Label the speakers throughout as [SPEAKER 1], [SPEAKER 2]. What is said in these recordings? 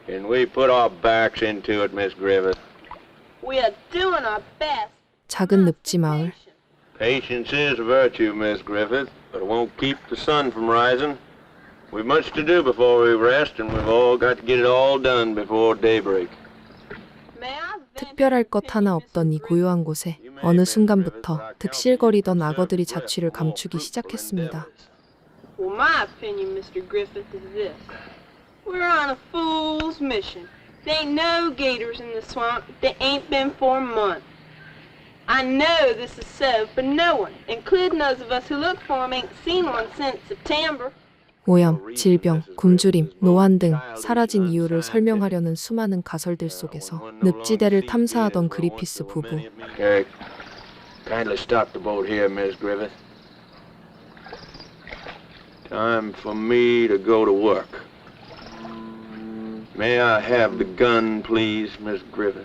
[SPEAKER 1] And we put our backs into it, Miss Griffith.
[SPEAKER 2] We are doing our best.
[SPEAKER 3] 작은 늪지 마을.
[SPEAKER 1] Patience is a virtue, Miss Griffith, but it won't keep the sun from rising. We've much to do before we rest, and we've all got to get it all done before daybreak.
[SPEAKER 3] 특별할 것 하나 없던 이 고요한 곳에 어느 순간부터 득실거리던 악어들이 자취를 감추기 시작했습니다.
[SPEAKER 2] Well, my opinion, Mr. Griffith, is this. We're on a fool's mission. There ain't no gators in the swamp. There ain't been for a month. I know this is so, but no one, including those of us who look for them, ain't seen one since September.
[SPEAKER 3] 오염, 질병, 굶주림, 노안 등 사라진 이유를 설명하려는 수많은 가설들 속에서 늪지대를 탐사하던 그리피스 부부.
[SPEAKER 1] Kindly stop the boat here, Miss Griffith. Time for me to go to work. May I have the gun, please, Miss Griffith?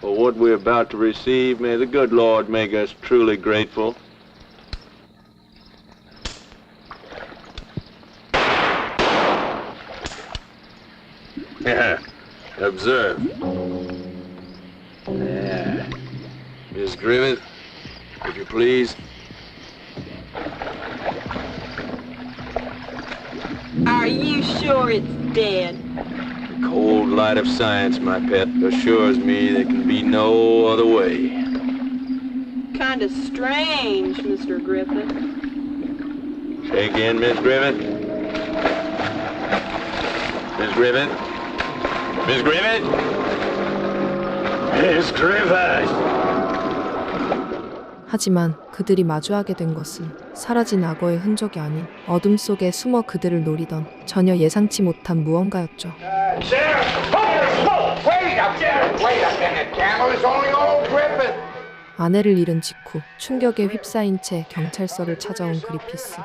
[SPEAKER 1] For what we're about to receive, may the good Lord make us truly grateful. Yeah, observe. Yeah. Miss Griffith, if you please.
[SPEAKER 2] Are you sure it's dead?
[SPEAKER 1] The cold light of science, my pet, assures me there can be no other way.
[SPEAKER 2] Kind of strange, Mr. Griffith.
[SPEAKER 1] Say again, Miss Griffith. Miss Griffith? Miss Griffith? Miss Griffith!
[SPEAKER 3] 하지만 그들이 마주하게 된 것은 사라진 악어의 흔적이 아닌 어둠 속에 숨어 그들을 노리던 전혀 예상치 못한 무언가였죠. 아내를 잃은 직후 충격에 휩싸인 채 경찰서를 찾아온 그리피스.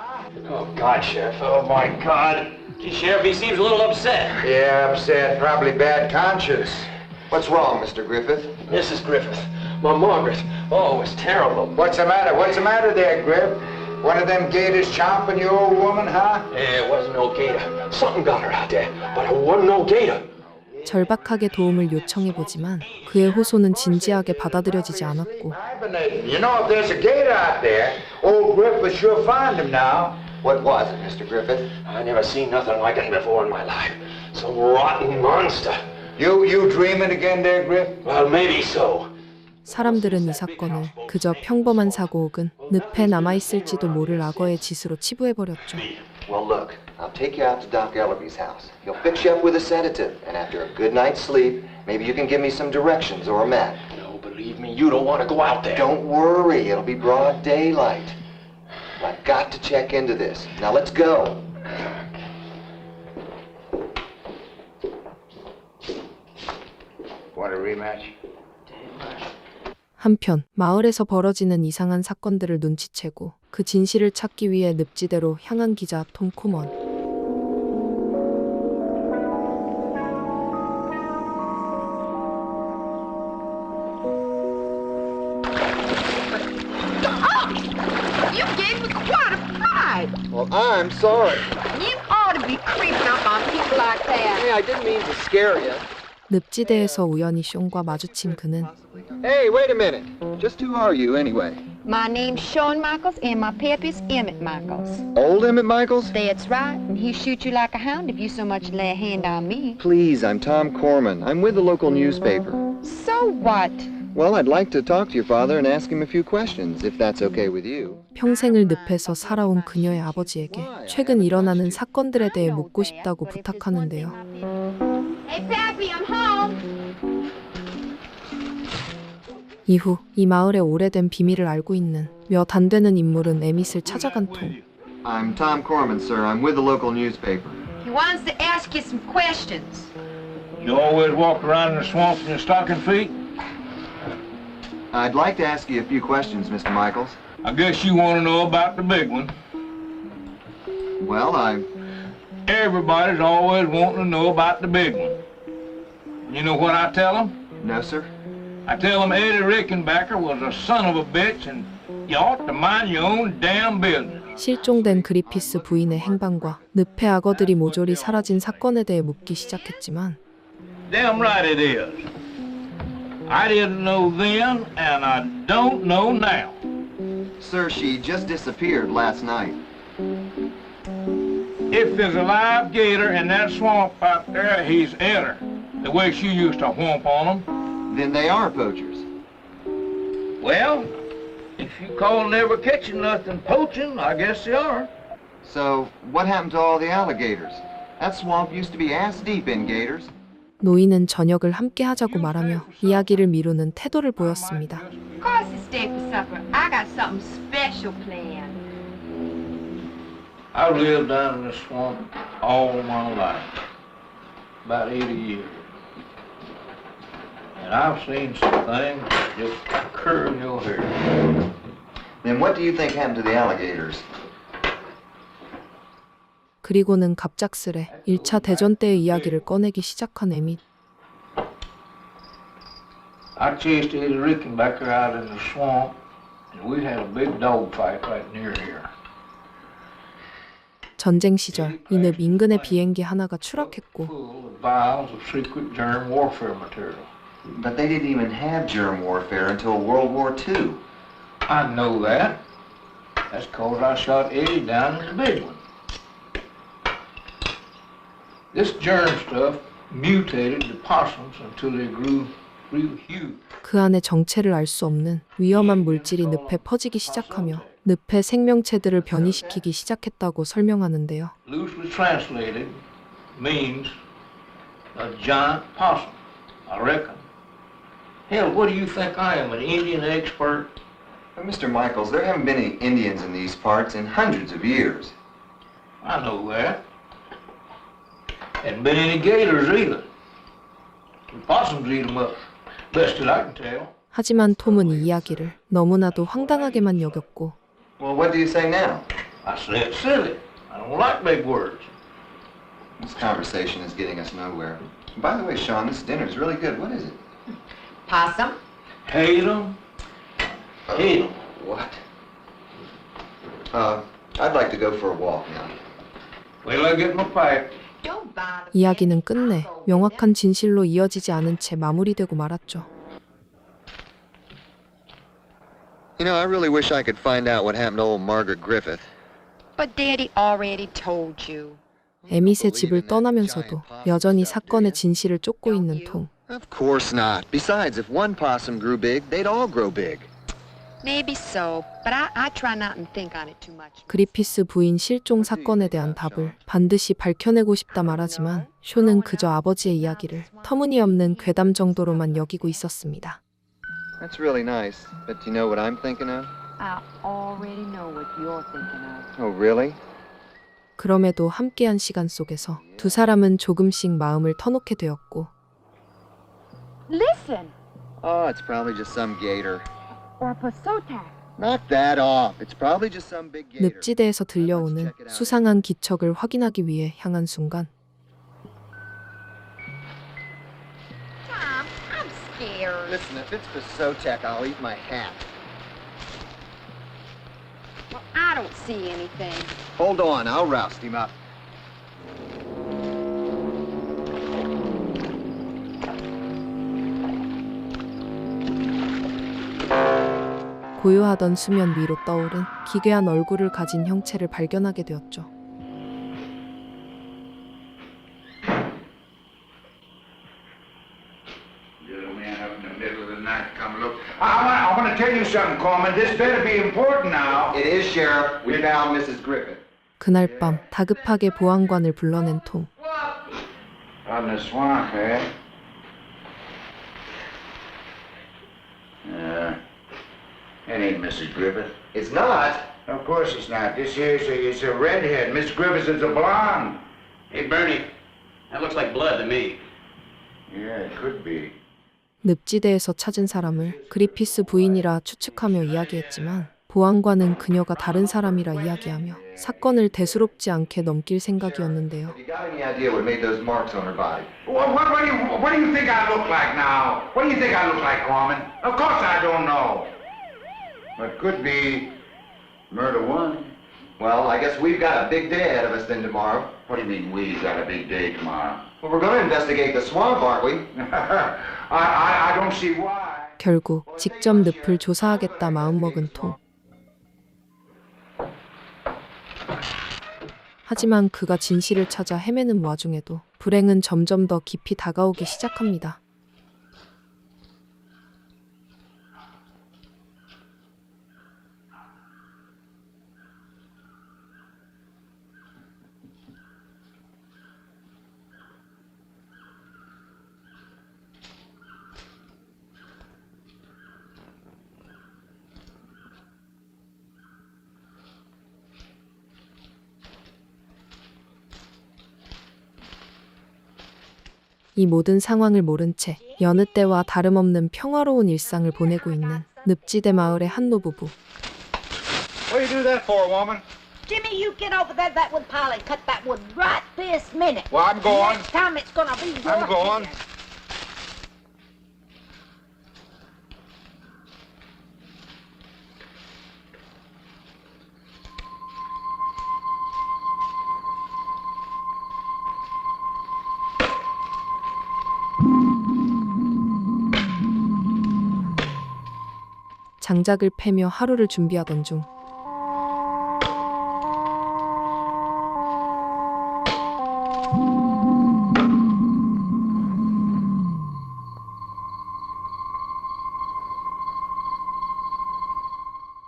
[SPEAKER 4] Oh God, Sheriff! Oh my God! Sheriff, he seems a little upset.
[SPEAKER 5] Yeah, upset. Probably bad conscience. What's wrong, Mr. Griffith?
[SPEAKER 4] Mrs. Griffith, my Margaret. Oh, it's terrible.
[SPEAKER 5] What's the matter? What's the matter there, Griff? One of them gators chomping you, old woman, huh?
[SPEAKER 4] Yeah, it wasn't no gator. Something got her out there, but it wasn't no gator.
[SPEAKER 3] 절박하게 도움을 요청해보지만 그의 호소는 진지하게 받아들여지지 않았고
[SPEAKER 5] You know, if there's a gator out there, old Griff will sure find him now. What was it, Mr. Griffith?
[SPEAKER 4] I never seen nothing like it before in my life. Some rotten monster.
[SPEAKER 5] You dreaming again there, Griff?
[SPEAKER 4] Well, maybe so.
[SPEAKER 3] 사람들은 이 사건을 그저 평범한 사고 혹은 늪에 남아있을지도 모를 악어의 짓으로 치부해버렸죠.
[SPEAKER 6] Well, look, I'll take you out to Doc Ellaby's house. He'll fix you up with a sedative, and after a good night's sleep, maybe you can give me some directions or a map.
[SPEAKER 4] No, believe me, you don't want to go out there.
[SPEAKER 6] Don't worry, it'll be broad daylight. I've got to check into this. Now let's go.
[SPEAKER 5] Want a rematch?
[SPEAKER 3] 한편 마을에서 벌어지는 이상한 사건들을 눈치채고 그 진실을 찾기 위해 늪지대로 향한 기자 톰 코먼.
[SPEAKER 7] You gave me quite a fright.
[SPEAKER 6] Well, I'm sorry.
[SPEAKER 7] You ought to be creeping up on people like that.
[SPEAKER 6] Hey, I didn't mean to scare you.
[SPEAKER 3] 늪지대에서 우연히 숑과 마주친 그는
[SPEAKER 6] Hey, wait a minute. Just who are you, anyway?
[SPEAKER 7] My name's Shawn Michaels, and my pep is Emmett Michaels.
[SPEAKER 6] Old Emmett Michaels?
[SPEAKER 7] That's right, and he'll shoot you like a hound if you so much lay a hand on me.
[SPEAKER 6] Please, I'm Tom Corman. I'm with the local newspaper.
[SPEAKER 7] So what?
[SPEAKER 6] Well, I'd like to talk to your father and ask him a few questions, if that's okay with you.
[SPEAKER 3] 평생을 늪에서 살아온 그녀의 아버지에게 최근 일어나는 사건들에 대해 묻고 싶다고 부탁하는데요.
[SPEAKER 7] Hey, Pappy, I'm home.
[SPEAKER 3] 이후 이 마을의 오래된 비밀을 알고 있는 몇 안 되는 인물은 에밋을 찾아간 톰.
[SPEAKER 6] I'm Tom Corman, sir. I'm with the local newspaper.
[SPEAKER 7] He wants to ask you some questions.
[SPEAKER 8] You always walk around in the swamp in your stocking feet?
[SPEAKER 6] I'd like to ask you a few questions, Mr. Michaels.
[SPEAKER 8] I guess you want to know about the big one.
[SPEAKER 6] Well,
[SPEAKER 8] Everybody's always wanting to know about the big one. You know what I tell them?
[SPEAKER 6] No, sir.
[SPEAKER 8] I tell them Eddie Rickenbacker was a son of a bitch and you ought to mind your own damn business.
[SPEAKER 3] 실종된 그리피스 부인의 행방과 늪의 악어들이 모조리 사라진 사건에 대해 묻기 시작했지만
[SPEAKER 8] Damn right it is. I didn't know then, and I don't know now.
[SPEAKER 6] Sir, she just disappeared last night.
[SPEAKER 8] If there's a live gator in that swamp out there, he's in her. The way she used to whomp on them.
[SPEAKER 6] Then they are poachers.
[SPEAKER 8] Well, if you call never catching nothing poaching, I guess they are.
[SPEAKER 6] So, what happened to all the alligators? That swamp used to be ass-deep in gators.
[SPEAKER 3] 노인은 저녁을 함께 하자고 말하며 이야기를 미루는 태도를 보였습니다.
[SPEAKER 7] Of course you stay for supper. I got something special planned.
[SPEAKER 8] I lived down in the swamp all my life, about 80 years. And I've seen some things that just curl your hair.
[SPEAKER 6] Then what do you think happened to the alligators?
[SPEAKER 3] 그리고는 갑작스레 1차 대전 때의 이야기를 꺼내기 시작한 에밋.
[SPEAKER 8] I chased Eddie Rickenbacker out in the swamp, and we had a big dog fight right near here.
[SPEAKER 3] 전쟁 시절 이 늪 인근의 비행기 하나가 추락했고
[SPEAKER 8] Full of vials of secret germ warfare material.
[SPEAKER 6] But they didn't even have germ warfare until World War II.
[SPEAKER 8] I know that. That's 'cause I shot Eddie down in the big one. This germ stuff mutated the possums until they grew real huge.
[SPEAKER 3] 그 안의 정체를 알 수 없는 위험한 물질이 늪에 퍼지기 시작하며 늪의 생명체들을 변이시키기 시작했다고 설명하는데요.
[SPEAKER 8] Loosely translated means a giant possum, I reckon. Hell, what do you think I am, an Indian expert?
[SPEAKER 6] But Mr. Michaels, there haven't been any Indians in these parts in hundreds of years.
[SPEAKER 8] I know that. Hadn't been any gators either. The possums eat them up, best that I can tell.
[SPEAKER 3] 하지만 톰은 이 이야기를 너무나도 황당하게만 여겼고
[SPEAKER 6] Well, what do you say now?
[SPEAKER 8] I said silly. I don't like big words.
[SPEAKER 6] This conversation is getting us nowhere. By the way, Sean, this dinner is really good. What is it?
[SPEAKER 7] Possum?
[SPEAKER 8] Hate them. Hate them.
[SPEAKER 6] What? I'd like to go for a walk now.
[SPEAKER 8] Wait till I get my pipe.
[SPEAKER 7] Don't bother.
[SPEAKER 3] 이야기는 끝내 명확한 진실로 이어지지 않은 채 마무리되고 말았죠.
[SPEAKER 6] You know, I really wish I could find out what happened to old Margaret Griffith.
[SPEAKER 7] But Daddy already told you.
[SPEAKER 3] 에밋의 집을 떠나면서도 여전히 사건의 진실을 쫓고 있는 톰.
[SPEAKER 6] Of course not. Besides, if one possum grew big, they'd all grow big.
[SPEAKER 7] Maybe so, but I try not to think on it too much.
[SPEAKER 3] 그리피스 부인 실종 사건에 대한 답을 반드시 밝혀내고 싶다 말하지만 쇼는 그저 아버지의 이야기를 터무니없는 괴담 정도로만 여기고 있었습니다.
[SPEAKER 6] That's really nice. But do you know what I'm thinking of?
[SPEAKER 7] I already know what you're thinking of.
[SPEAKER 6] Oh, really?
[SPEAKER 3] 그럼에도 함께한 시간 속에서 두 사람은 조금씩 마음을 터놓게 되었고
[SPEAKER 7] Listen,
[SPEAKER 6] Oh, it's probably just some gator.
[SPEAKER 7] or Pasotak.
[SPEAKER 6] Knock that off. It's probably just some big gator.
[SPEAKER 3] 늪지대에서 들려오는 수상한 기척을 확인하기 위해 향한 순간
[SPEAKER 7] Tom, I'm scared.
[SPEAKER 6] Listen, if it's Pasotek, I'll eat my hat.
[SPEAKER 7] Well, I don't see anything.
[SPEAKER 6] Hold on, I'll roust him up.
[SPEAKER 3] 고요하던 수면 위로 떠오른 기괴한 얼굴을 가진 형체를 발견하게 되었죠.
[SPEAKER 5] I want to tell you something, Coleman. This better be important now.
[SPEAKER 6] It is, Sheriff. We found Mrs. Griffith.
[SPEAKER 3] 그날 밤 다급하게 보안관을 불러낸 톰.
[SPEAKER 5] Out in the swamp, eh? It ain't Mrs. Griffith.
[SPEAKER 6] It's not.
[SPEAKER 5] Of course it's not. This here is a redhead. Miss Griffith is a blonde.
[SPEAKER 4] Hey, Bernie, that looks like blood to me.
[SPEAKER 5] Yeah, it could be.
[SPEAKER 3] 늪지대에서 찾은 사람을 그리피스 부인이라 추측하며 이야기했지만 보안관은 그녀가 다른 사람이라 이야기하며 사건을 대수롭지 않게 넘길 생각이었는데요.
[SPEAKER 6] Have you got any idea what made those marks on her body?
[SPEAKER 5] What do you think I look like now? What do you think I look like, Corman? Of course I don't know. But could be murder one.
[SPEAKER 6] Well, I guess we've got a big day ahead of us then tomorrow.
[SPEAKER 5] What do you mean we've got a big day tomorrow?
[SPEAKER 6] Well, we're going to investigate the swamp, aren't we?
[SPEAKER 5] I don't see why.
[SPEAKER 3] 결국 직접 늪을 조사하겠다 마음먹은 톰. 하지만 그가 진실을 찾아 헤매는 와중에도 불행은 점점 더 깊이 다가오기 시작합니다. 이 모든 상황을 모른 채 여느 때와 다름없는 평화로운 일상을 보내고 있는 늪지대 마을의 한 노부부.
[SPEAKER 5] What do you do that for, woman?
[SPEAKER 9] Jimmy, you get over there that wood pile and cut that wood right this minute.
[SPEAKER 5] Well, I'm going.
[SPEAKER 9] Next time it's gonna be your
[SPEAKER 5] I'm going.
[SPEAKER 9] turn.
[SPEAKER 3] 장작을 패며 하루를 준비하던 중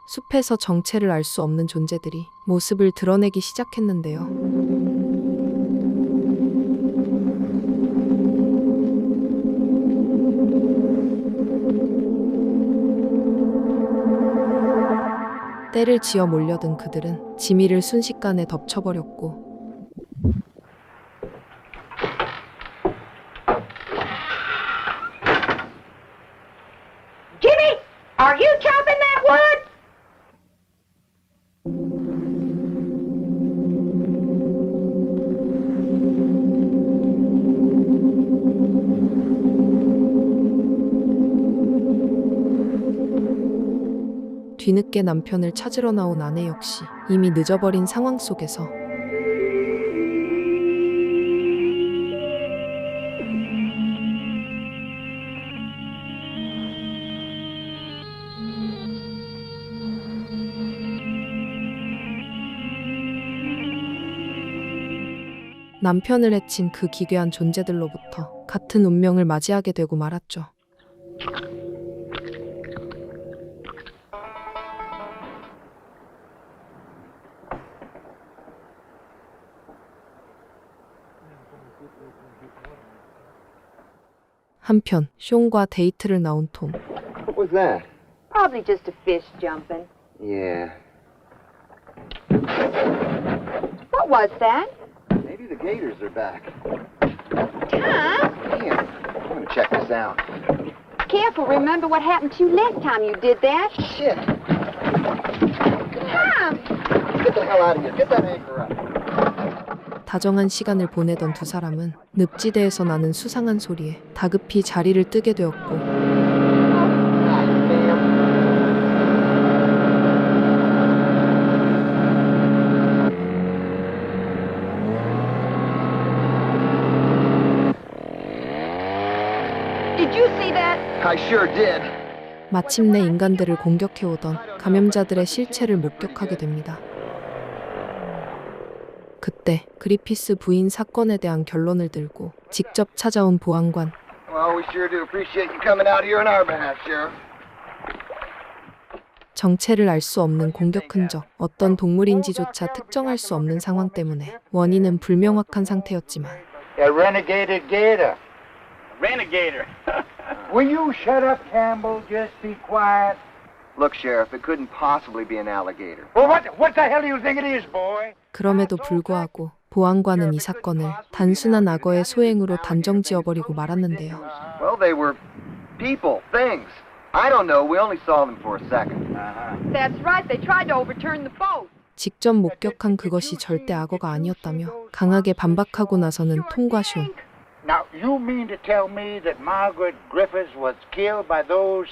[SPEAKER 3] 숲에서 정체를 알 수 없는 존재들이 모습을 드러내기 시작했는데요. 때를 지어 몰려든 그들은 지미를 순식간에 덮쳐버렸고
[SPEAKER 9] Jimmy, are you chopping that wood?
[SPEAKER 3] 뒤늦게 남편을 찾으러 나온 아내 역시 이미 늦어버린 상황 속에서 남편을 해친 그 기괴한 존재들로부터 같은 운명을 맞이하게 되고 말았죠. 한편 숑과 데이트를 나온 톰.
[SPEAKER 6] What was that?
[SPEAKER 7] Probably just a fish jumping.
[SPEAKER 6] Yeah.
[SPEAKER 7] What was that?
[SPEAKER 6] Maybe the gators are back.
[SPEAKER 7] Tom,
[SPEAKER 6] Here, I'm gonna check this out.
[SPEAKER 7] careful. Remember what happened to you last time you did that?
[SPEAKER 6] Shit!
[SPEAKER 7] Tom!
[SPEAKER 6] Get the hell out of here. Get that anchor up.
[SPEAKER 3] 다정한 시간을 보내던 두 사람은 늪지대에서 나는 수상한 소리에 다급히 자리를 뜨게 되었고
[SPEAKER 7] Did you see that?
[SPEAKER 6] I sure did.
[SPEAKER 3] 마침내 인간들을 공격해오던 감염자들의 실체를 목격하게 됩니다. 그때 그리피스 부인 사건에 대한 결론을 들고 직접 찾아온 보안관.
[SPEAKER 6] Well, we sure do appreciate you coming out here on our behalf, Sheriff.
[SPEAKER 3] 정체를 알 수 없는 공격 흔적, 어떤 동물인지조차 특정할 수 없는 상황 때문에 원인은 불명확한 상태였지만
[SPEAKER 5] A renegaded gator.
[SPEAKER 4] Renegator.
[SPEAKER 5] Will you shut up, Campbell? Just be quiet.
[SPEAKER 6] Look, Sheriff, it couldn't possibly be an alligator.
[SPEAKER 5] Well, what the hell do you think it is, boy?
[SPEAKER 3] 그럼에도 불구하고 보안관은 이 사건을 단순한 악어의 소행으로 단정지어버리고 말았는데요.
[SPEAKER 6] Well, they were people, things. I don't know. We only saw them for a second.
[SPEAKER 7] That's right. They tried to overturn the boat.
[SPEAKER 3] 직접 목격한 그것이 절대 악어가 아니었다며 강하게 반박하고 나서는 톰과 숀.
[SPEAKER 5] Now, you mean to tell me that Margaret Griffiths was killed by those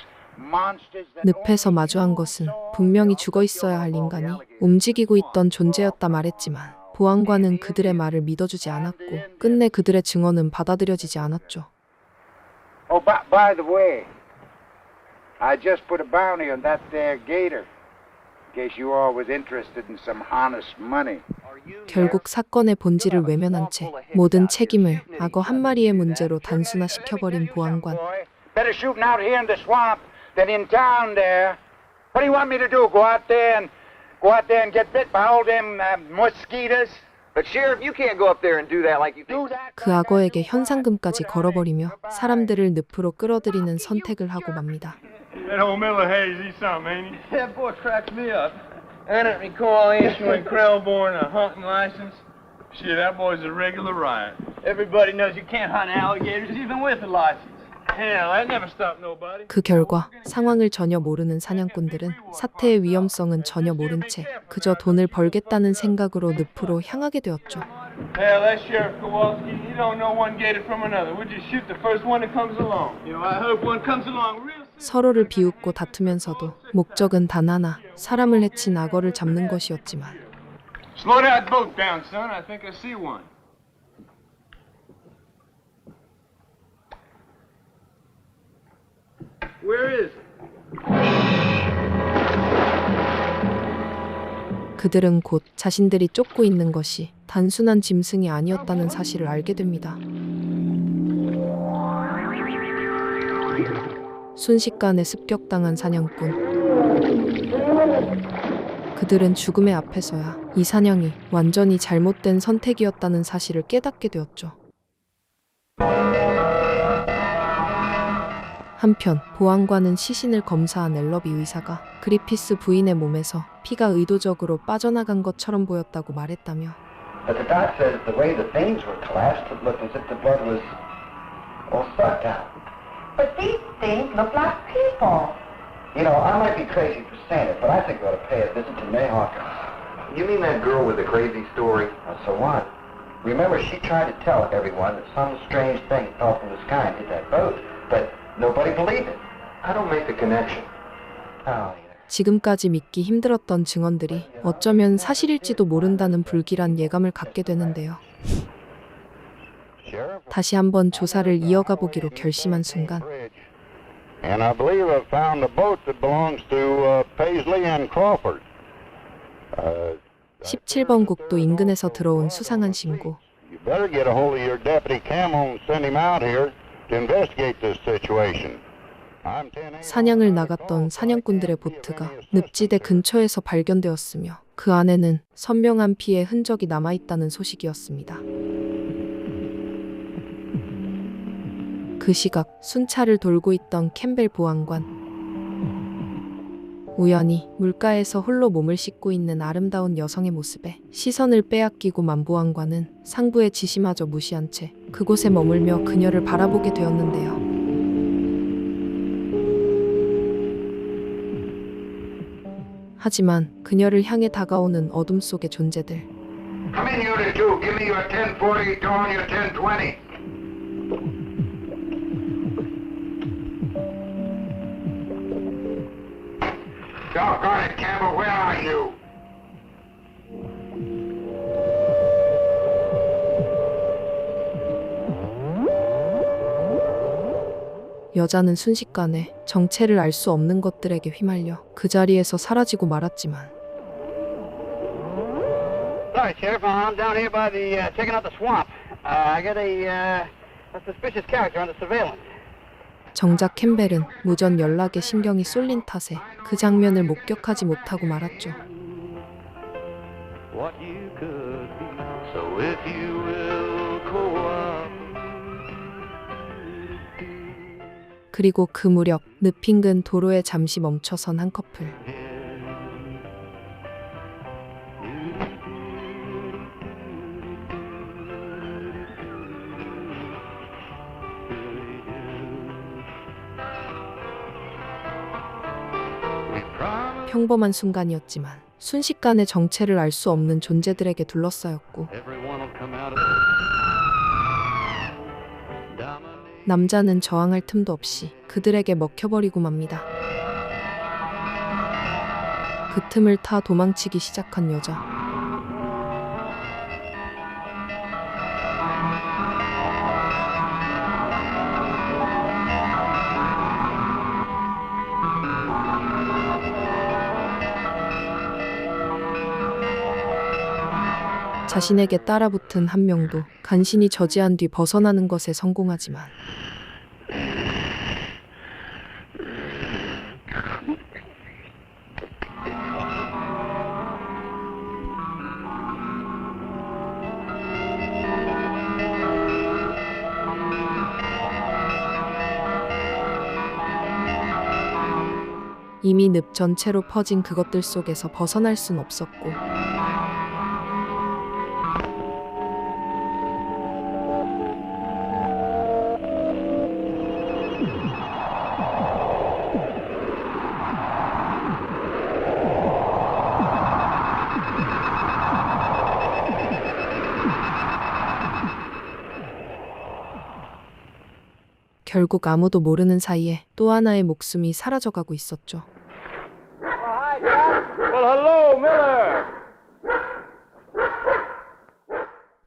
[SPEAKER 3] 늪에서 마주한 것은 분명히 죽어 있어야 할 인간이 움직이고 있던 존재였다 말했지만 보안관은 그들의 말을 믿어주지 않았고 끝내 그들의 증언은 받아들여지지 않았죠.
[SPEAKER 5] Oh, by the way, I just put a bounty on that there gator. In case you all was interested in some honest money.
[SPEAKER 3] 결국 사건의 본질을 외면한 채 모든 책임을 악어 한 마리의 문제로 단순화시켜버린 보안관.
[SPEAKER 5] Better shooting out here in the swamp than in town there. What do you want me to do? Go out there and get bit by all them mosquitoes?
[SPEAKER 6] But Sheriff, you can't go up there and do that like you think.
[SPEAKER 3] 그 악어에게 현상금까지 걸어버리며 사람들을 늪으로 끌어들이는 선택을 하고 맙니다.
[SPEAKER 1] That old Miller Hayes, he's something, ain't he?
[SPEAKER 8] That boy cracks me up.
[SPEAKER 1] I don't recall issuing Krellborn a hunting license. Shit, that boy's a regular riot.
[SPEAKER 8] Everybody knows you can't hunt alligators even with a license.
[SPEAKER 1] Hell, that never stopped nobody.
[SPEAKER 3] 그 결과 상황을 전혀 모르는 사냥꾼들은 사태의 위험성은 전혀 모른 채 그저 돈을 벌겠다는 생각으로 늪으로 향하게 되었죠.
[SPEAKER 1] Hell, that Sheriff Kowalski, he don't know one gator from another. We'll just shoot the first one that comes along.
[SPEAKER 8] You know, I hope one comes along real soon.
[SPEAKER 3] 서로를 비웃고 다투면서도 목적은 단 하나, 사람을 해친 악어를 잡는 것이었지만
[SPEAKER 1] Slow that boat down, son. I think I see one. Where is it?
[SPEAKER 3] 그들은 곧 자신들이 쫓고 있는 것이 단순한 짐승이 아니었다는 사실을 알게 됩니다. 순식간에 습격당한 사냥꾼. 그들은 죽음의 앞에서야 이 사냥이 완전히 잘못된 선택이었다는 사실을 깨닫게 되었죠. 한편 보안관은 시신을 검사한 앨러비 의사가 그리피스 부인의 몸에서 피가 의도적으로 빠져나간 것처럼 보였다고 말했다며
[SPEAKER 5] But the doc says the way the veins were collapsed, it looked as if the blood was all sucked out.
[SPEAKER 9] But these things look like people.
[SPEAKER 5] You know, I might be crazy for saying it, but I think we ought to pay a visit to Mayhawk.
[SPEAKER 6] You mean that girl with the crazy story?
[SPEAKER 5] So what? Remember, she tried to tell everyone that some strange thing fell from the sky and hit that boat, but nobody believed it.
[SPEAKER 6] I don't make the connection.
[SPEAKER 5] Oh, yeah.
[SPEAKER 3] 지금까지 믿기 힘들었던 증언들이 어쩌면 사실일지도 모른다는 불길한 예감을 갖게 되는데요. 다시 한번 조사를 이어가 보기로 결심한 순간
[SPEAKER 5] And I believe I've found the boat that belongs to Paisley and Crawford.
[SPEAKER 3] 17번 국도 인근에서 들어온 수상한 신고.
[SPEAKER 5] You better get a hold of your deputy Camo and send him out here to investigate this situation.
[SPEAKER 3] 사냥을 나갔던 사냥꾼들의 보트가 늪지대 근처에서 발견되었으며 그 안에는 선명한 피의 흔적이 남아있다는 소식이었습니다. 그 시각 순찰을 돌고 있던 캠벨 보안관. 우연히 물가에서 홀로 몸을 씻고 있는 아름다운 여성의 모습에 시선을 빼앗기고 만 보안관은 상부의 지시마저 무시한 채 그곳에 머물며 그녀를 바라보게 되었는데요. 하지만 그녀를 향해 다가오는 어둠 속의 존재들.
[SPEAKER 5] Come in, Unit 2. Give me your 1040 on your 1020. Doggone it, Campbell, where are you?
[SPEAKER 3] 여자는 순식간에 정체를 알 수 없는 것들에게 휘말려 그 자리에서 사라지고 말았지만
[SPEAKER 5] Sorry, Sheriff. I'm down here by the checking out the swamp. I got a suspicious character under surveillance.
[SPEAKER 3] 정작 캠벨은 무전 연락에 신경이 쏠린 탓에 그 장면을 목격하지 못하고 말았죠.
[SPEAKER 5] What you could be, so if you will cooperate.
[SPEAKER 3] 그리고 그 무렵 늪 인근 도로에 잠시 멈춰선 한 커플. 평범한 순간이었지만 순식간에 정체를 알 수 없는 존재들에게 둘러싸였고 남자는 저항할 틈도 없이 그들에게 먹혀버리고 맙니다. 그 틈을 타 도망치기 시작한 여자. 자신에게 따라붙은 한 명도 간신히 저지한 뒤 벗어나는 것에 성공하지만 이미 늪 전체로 퍼진 그것들 속에서 벗어날 순 없었고 결국 아무도 모르는 사이에 또 하나의 목숨이 사라져가고 있었죠.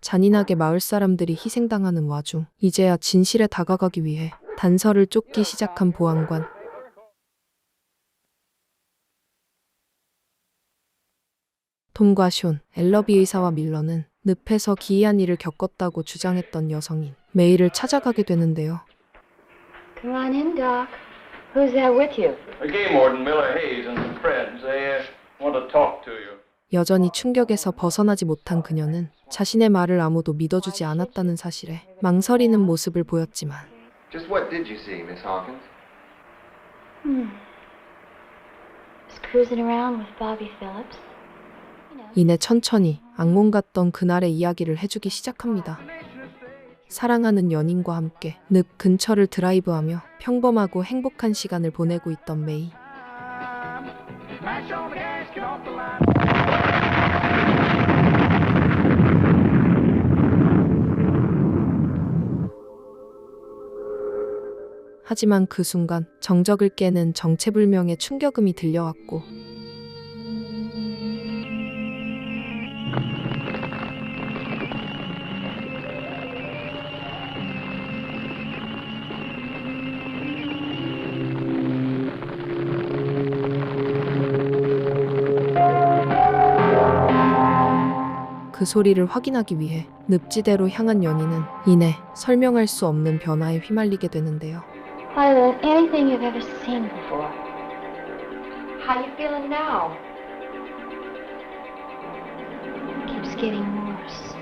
[SPEAKER 3] 잔인하게 마을 사람들이 희생당하는 와중 이제야 진실에 다가가기 위해 단서를 쫓기 시작한 보안관. 톰과 숀, 엘러비 의사와 밀러는 늪에서 기이한 일을 겪었다고 주장했던 여성인 메이를 찾아가게 되는데요.
[SPEAKER 10] Come on in, Doc. Who's there with you?
[SPEAKER 4] The game warden, Miller Hayes, and some friends. They want to talk to you.
[SPEAKER 3] 여전히 충격에서 벗어나지 못한 그녀는 자신의 말을 아무도 믿어주지 않았다는 사실에 망설이는 모습을 보였지만
[SPEAKER 6] Just what did you see, Miss Hawkins?
[SPEAKER 10] Just cruising around with Bobby Phillips.
[SPEAKER 3] 이내 천천히 악몽 같던 그날의 이야기를 해주기 시작합니다. 사랑하는 연인과 함께 늪 근처를 드라이브하며 평범하고 행복한 시간을 보내고 있던 메이. 하지만 그 순간 정적을 깨는 정체불명의 충격음이 들려왔고 그 소리를 확인하기 위해 늪지대로 향한 연인은 이내 설명할 수 없는 변화에 휘말리게 되는데요.
[SPEAKER 10] Harder than anything you've ever seen before. How you feeling now? Keeps getting worse.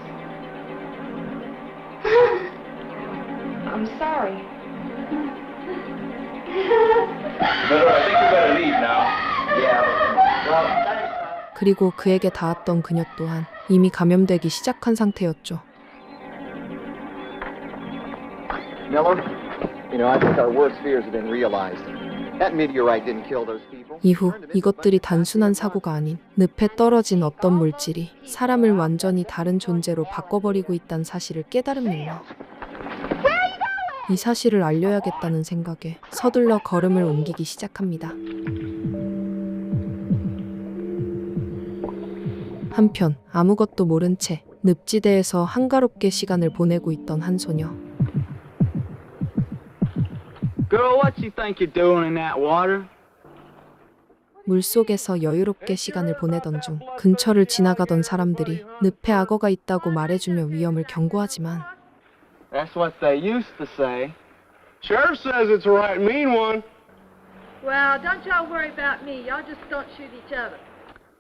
[SPEAKER 10] I'm sorry.
[SPEAKER 4] Miller, I think you better leave now.
[SPEAKER 6] Yeah. Well, thanks.
[SPEAKER 3] 그리고 그에게 닿았던 그녀 또한 이미 감염되기 시작한 상태였죠.
[SPEAKER 6] Miller, you know, I think our worst fears have been realized. That meteorite didn't kill those people.
[SPEAKER 3] 이후 이것들이 단순한 사고가 아닌 늪에 떨어진 어떤 물질이 사람을 완전히 다른 존재로 바꿔버리고 있다는 사실을 깨달은 밀러. 이 사실을 알려야겠다는 생각에 서둘러 걸음을 옮기기 시작합니다. 한편 아무것도 모른 채 늪지대에서 한가롭게 시간을 보내고 있던 한 소녀.
[SPEAKER 11] Girl, what you think you're doing in that water?
[SPEAKER 3] 물속에서 여유롭게 시간을 보내던 중 근처를 지나가던 사람들이 늪에 악어가 있다고 말해주며 위험을 경고하지만
[SPEAKER 11] That's what they used to say.
[SPEAKER 1] Sheriff says it's a right mean one.
[SPEAKER 2] Well, don't y'all worry about me. Y'all just don't shoot each other.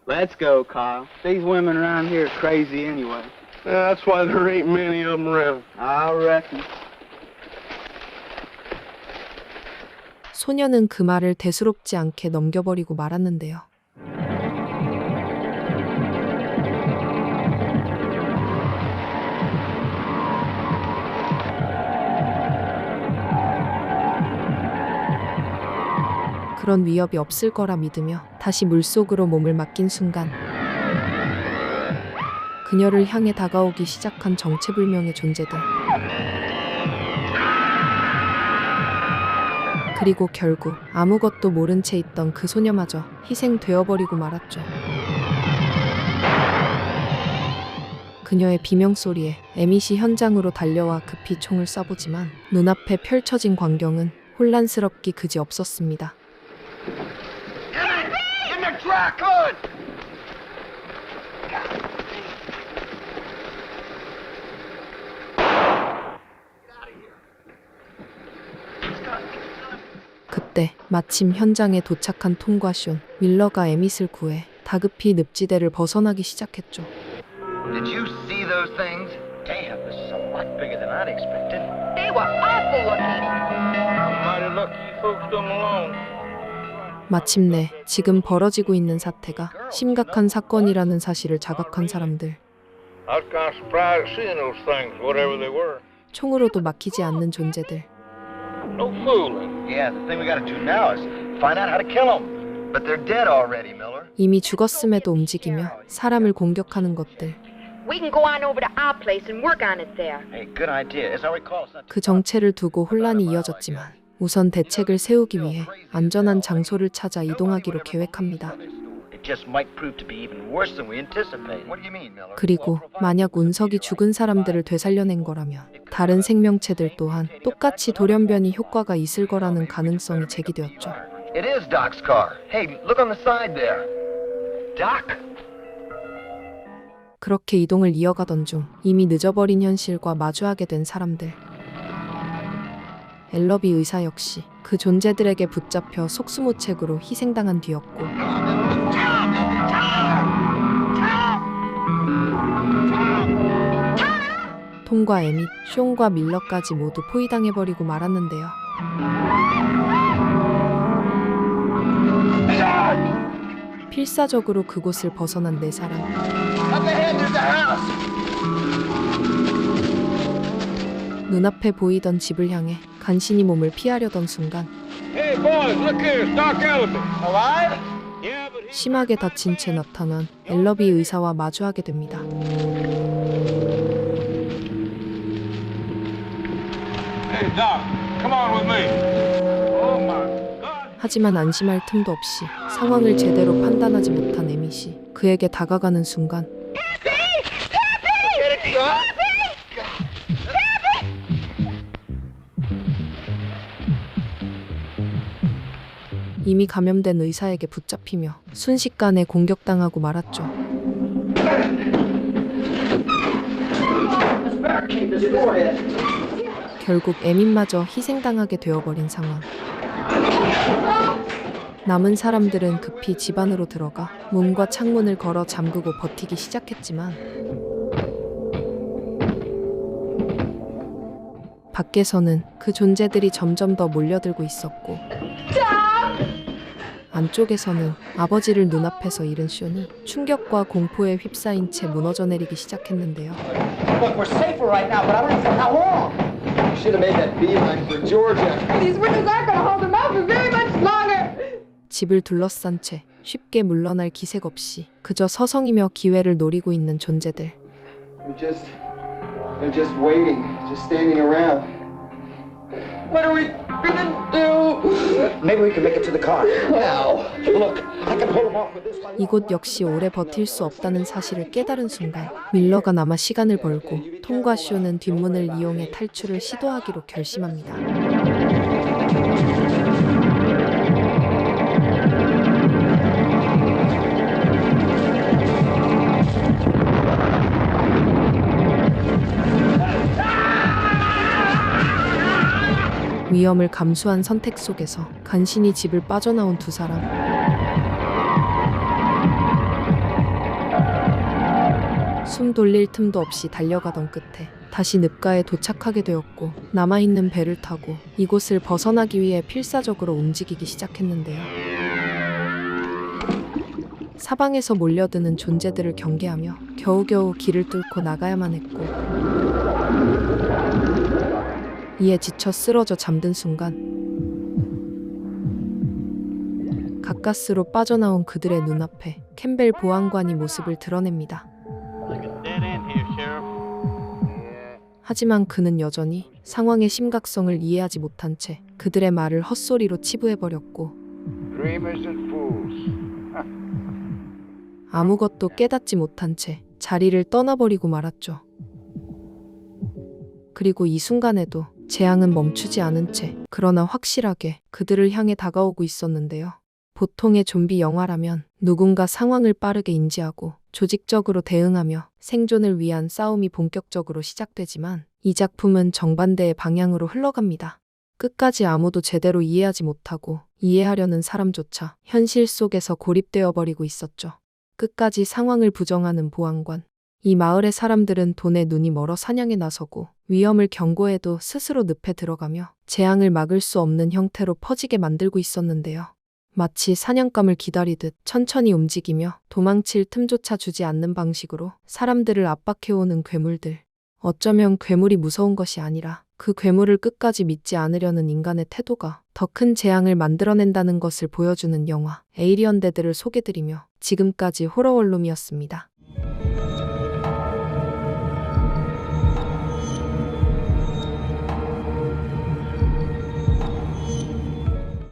[SPEAKER 11] Let's go, Kyle. These women around here are crazy anyway.
[SPEAKER 1] Yeah, that's why there ain't many of them around.
[SPEAKER 11] I reckon.
[SPEAKER 3] 소녀는 그 말을 대수롭지 않게 넘겨버리고 말았는데요. 그런 위협이 없을 거라 믿으며 다시 물속으로 몸을 맡긴 순간 그녀를 향해 다가오기 시작한 정체불명의 존재들. 그리고 결국 아무것도 모른 채 있던 그 소녀마저 희생되어버리고 말았죠. 그녀의 비명소리에 에밋이 현장으로 달려와 급히 총을 쏴보지만 눈앞에 펼쳐진 광경은 혼란스럽기 그지없었습니다. 그때 마침 현장에 도착한 톰과 숀, 밀러가 에밋을 구해 다급히 늪지대를 벗어나기 시작했죠.
[SPEAKER 6] Did you see those things? Damn, this is a lot bigger than I'd expected.
[SPEAKER 9] They were awful looking.
[SPEAKER 8] Mighty lucky you folks come along.
[SPEAKER 3] 마침내 지금 벌어지고 있는 사태가 심각한 사건이라는 사실을 자각한 사람들.
[SPEAKER 8] I was kind of surprised seeing those things, whatever they were.
[SPEAKER 3] 총으로도 막히지 않는 존재들.
[SPEAKER 8] No fooling.
[SPEAKER 6] Yeah, the thing we gotta do now is find out how to kill them. But they're dead already, Miller.
[SPEAKER 3] 이미 죽었음에도 움직이며 사람을 공격하는 것들.
[SPEAKER 7] We can go on over to our place and work on it there.
[SPEAKER 6] Hey, good idea. As I recall, it's not
[SPEAKER 3] 그 정체를 두고 혼란이 이어졌지만 우선 대책을 세우기 위해 안전한 장소를 찾아 이동하기로 계획합니다.
[SPEAKER 6] It just might prove to be even worse than we anticipated. What do you mean, Miller?
[SPEAKER 3] 그리고 만약 운석이 죽은 사람들을 되살려낸 거라면 다른 생명체들 또한 똑같이 돌연변이 효과가 있을 거라는 가능성이 제기되었죠.
[SPEAKER 6] It is Doc's car. Hey, look on the side there. Doc.
[SPEAKER 3] 그렇게 이동을 이어가던 중 이미 늦어버린 현실과 마주하게 된 사람들. 엘러비 의사 역시 그 존재들에게 붙잡혀 속수무책으로 희생당한 뒤였고 톰과 에밋, 숀과 밀러까지 모두 포위당해버리고 말았는데요. 필사적으로 그곳을 벗어난 네 사람. 눈앞에 보이던 집을 향해 간신히 몸을 피하려던 순간
[SPEAKER 8] Hey boys, look here, it's Doc Ellerby. Alive?
[SPEAKER 3] 심하게 다친 채 나타난 엘러비 의사와 마주하게 됩니다.
[SPEAKER 8] Hey Doc, come on with me. Oh my God.
[SPEAKER 3] 하지만 안심할 틈도 없이 상황을 제대로 판단하지 못한 에밋이 그에게 다가가는 순간 이미 감염된 의사에게 붙잡히며 순식간에 공격당하고 말았죠. 결국 에밋마저 희생당하게 되어버린 상황. 남은 사람들은 급히 집 안으로 들어가 문과 창문을 걸어 잠그고 버티기 시작했지만 밖에서는 그 존재들이 점점 더 몰려들고 있었고 안쪽에서는 아버지를 눈앞에서 잃은 숀이 충격과 공포에 휩싸인 채 무너져 내리기 시작했는데요.
[SPEAKER 4] Look, we're safer right now, but I don't know for how long.
[SPEAKER 6] Should have made that beeline for Georgia.
[SPEAKER 9] These windows aren't gonna hold them up for very much longer.
[SPEAKER 3] 집을 둘러싼 채 쉽게 물러날 기색 없이 그저 서성이며 기회를 노리고 있는 존재들.
[SPEAKER 6] They're just waiting, just standing around.
[SPEAKER 4] What are we gonna do? Maybe we can make it to the car. Now, look, I can pull them off with this one.
[SPEAKER 3] 이곳 역시 오래 버틸 수 없다는 사실을 깨달은 순간 밀러가 남아 시간을 벌고 톰과 숀은 뒷문을 이용해 탈출을 시도하기로 결심합니다. 위험을 감수한 선택 속에서 간신히 집을 빠져나온 두 사람. 숨 돌릴 틈도 없이 달려가던 끝에 다시 늪가에 도착하게 되었고 남아있는 배를 타고 이곳을 벗어나기 위해 필사적으로 움직이기 시작했는데요. 사방에서 몰려드는 존재들을 경계하며 겨우겨우 길을 뚫고 나가야만 했고 이에 지쳐 쓰러져 잠든 순간 가까스로 빠져나온 그들의 눈앞에 캠벨 보안관이 모습을 드러냅니다. 하지만 그는 여전히 상황의 심각성을 이해하지 못한 채 그들의 말을 헛소리로 치부해버렸고
[SPEAKER 5] Dreamers and fools.
[SPEAKER 3] 아무것도 깨닫지 못한 채 자리를 떠나버리고 말았죠. 그리고 이 순간에도 재앙은 멈추지 않은 채 그러나 확실하게 그들을 향해 다가오고 있었는데요. 보통의 좀비 영화라면 누군가 상황을 빠르게 인지하고 조직적으로 대응하며 생존을 위한 싸움이 본격적으로 시작되지만 이 작품은 정반대의 방향으로 흘러갑니다. 끝까지 아무도 제대로 이해하지 못하고 이해하려는 사람조차 현실 속에서 고립되어 버리고 있었죠. 끝까지 상황을 부정하는 보안관. 이 마을의 사람들은 돈에 눈이 멀어 사냥에 나서고 위험을 경고해도 스스로 늪에 들어가며 재앙을 막을 수 없는 형태로 퍼지게 만들고 있었는데요. 마치 사냥감을 기다리듯 천천히 움직이며 도망칠 틈조차 주지 않는 방식으로 사람들을 압박해오는 괴물들. 어쩌면 괴물이 무서운 것이 아니라 그 괴물을 끝까지 믿지 않으려는 인간의 태도가 더 큰 재앙을 만들어낸다는 것을 보여주는 영화 에이리언 데드를 소개드리며 지금까지 호러원룸이었습니다.